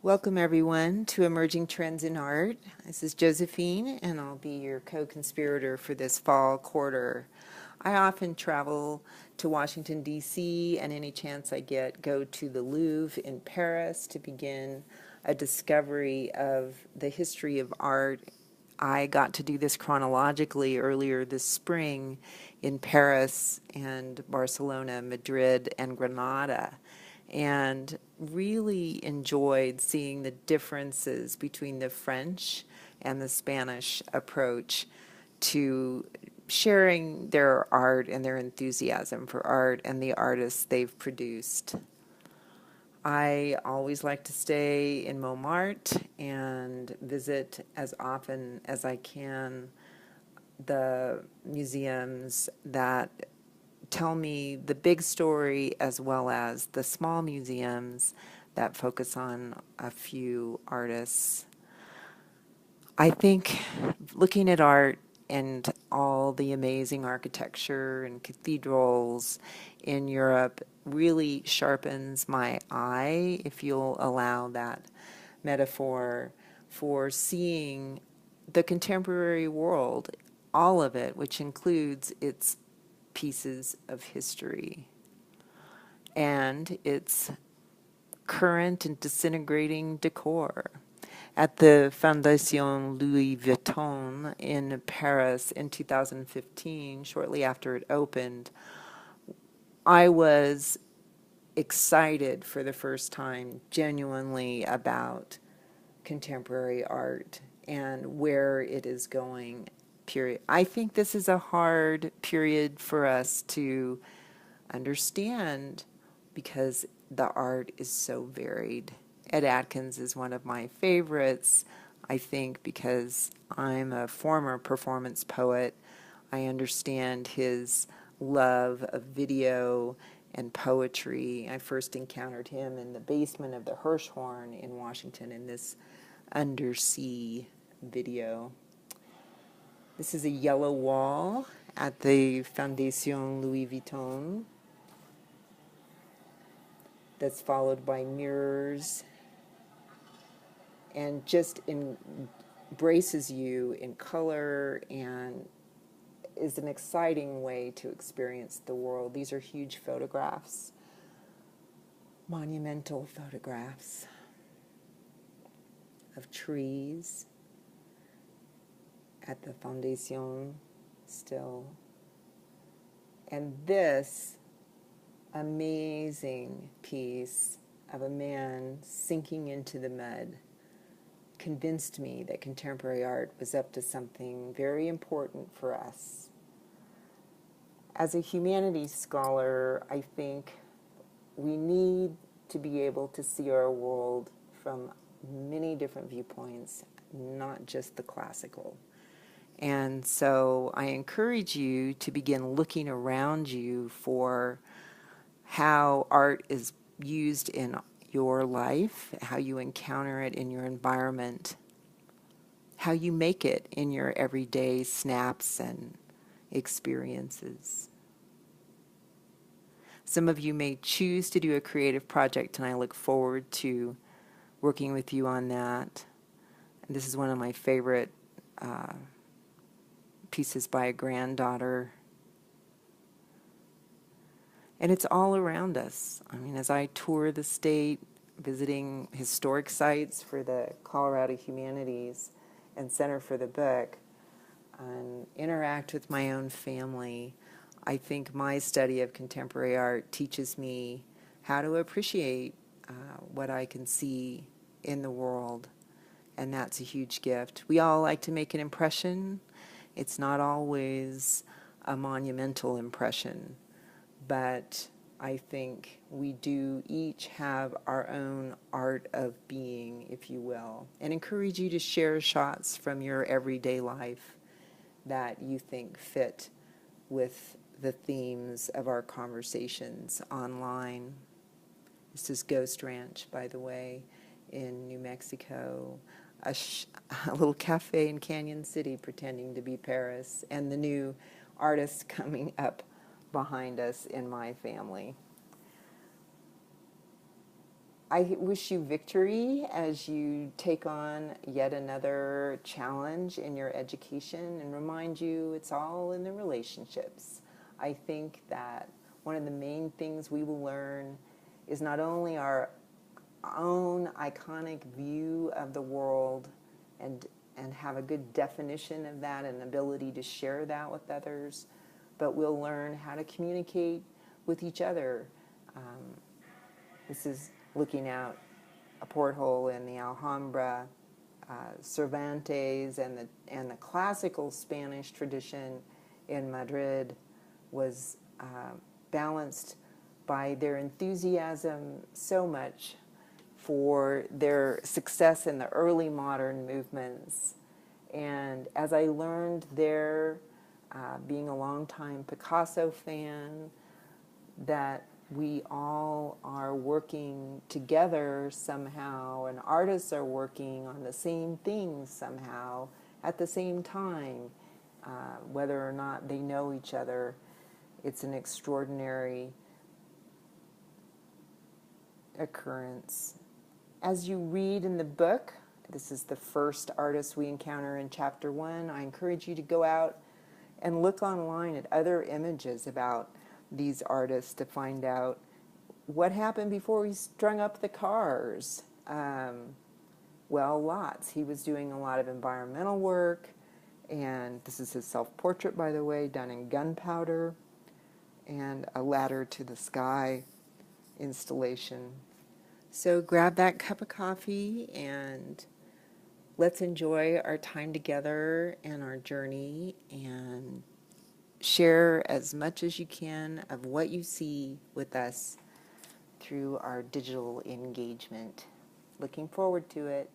Welcome, everyone, to Emerging Trends in Art. This is Josephine, and I'll be your co-conspirator for this fall quarter. I often travel to Washington, D.C., and any chance I get, go to the Louvre in Paris to begin a discovery of the history of art. I got to do this chronologically earlier this spring in Paris and Barcelona, Madrid, and Granada, and really enjoyed seeing the differences between the French and the Spanish approach to sharing their art and their enthusiasm for art and the artists they've produced. I always like to stay in Montmartre and visit as often as I can the museums that tell me the big story as well as the small museums that focus on a few artists. I think looking at art and all the amazing architecture and cathedrals in Europe really sharpens my eye, if you'll allow that metaphor, for seeing the contemporary world, all of it, which includes its pieces of history and its current and disintegrating decor. At the Fondation Louis Vuitton in Paris in 2015, shortly after it opened, I was excited for the first time genuinely about contemporary art and where it is going. Period. I think this is a hard period for us to understand because the art is so varied. Ed Atkins is one of my favorites, I think, because I'm a former performance poet. I understand his love of video and poetry. I first encountered him in the basement of the Hirshhorn in Washington in this undersea video. This is a yellow wall at the Fondation Louis Vuitton that's followed by mirrors and just embraces you in color and is an exciting way to experience the world. These are huge photographs, monumental photographs of trees at the Fondation still. And this amazing piece of a man sinking into the mud convinced me that contemporary art was up to something very important for us. As a humanities scholar, I think we need to be able to see our world from many different viewpoints, not just the classical. And so I encourage you to begin looking around you for how art is used in your life, how you encounter it in your environment, how you make it in your everyday snaps and experiences. Some of you may choose to do a creative project, and I look forward to working with you on that. And this is one of my favorite pieces by a granddaughter. And it's all around us. I mean, as I tour the state, visiting historic sites for the Colorado Humanities and Center for the Book, and interact with my own family, I think my study of contemporary art teaches me how to appreciate what I can see in the world, and that's a huge gift. We all like to make an impression. It's not always a monumental impression, but I think we do each have our own art of being, if you will, and encourage you to share shots from your everyday life that you think fit with the themes of our conversations online. This is Ghost Ranch, by the way, in New Mexico, a little cafe in Canyon City pretending to be Paris, and the new artists coming up behind us in my family. I wish you victory as you take on yet another challenge in your education, and remind you it's all in the relationships. I think that one of the main things we will learn is not only our own iconic view of the world and have a good definition of that and ability to share that with others, but we'll learn how to communicate with each other. This is looking out a porthole in the Alhambra. Cervantes and the classical Spanish tradition in Madrid was balanced by their enthusiasm so much for their success in the early modern movements. And as I learned there, being a longtime Picasso fan, that we all are working together somehow, and artists are working on the same things somehow at the same time, whether or not they know each other. It's an extraordinary occurrence. As you read in the book, this is the first artist we encounter in chapter 1. I encourage you to go out and look online at other images about these artists to find out what happened before he strung up the cars. Well, lots. He was doing a lot of environmental work, and this is his self-portrait, by the way, done in gunpowder, and a ladder to the sky installation. So grab that cup of coffee and let's enjoy our time together and our journey, and share as much as you can of what you see with us through our digital engagement. Looking forward to it.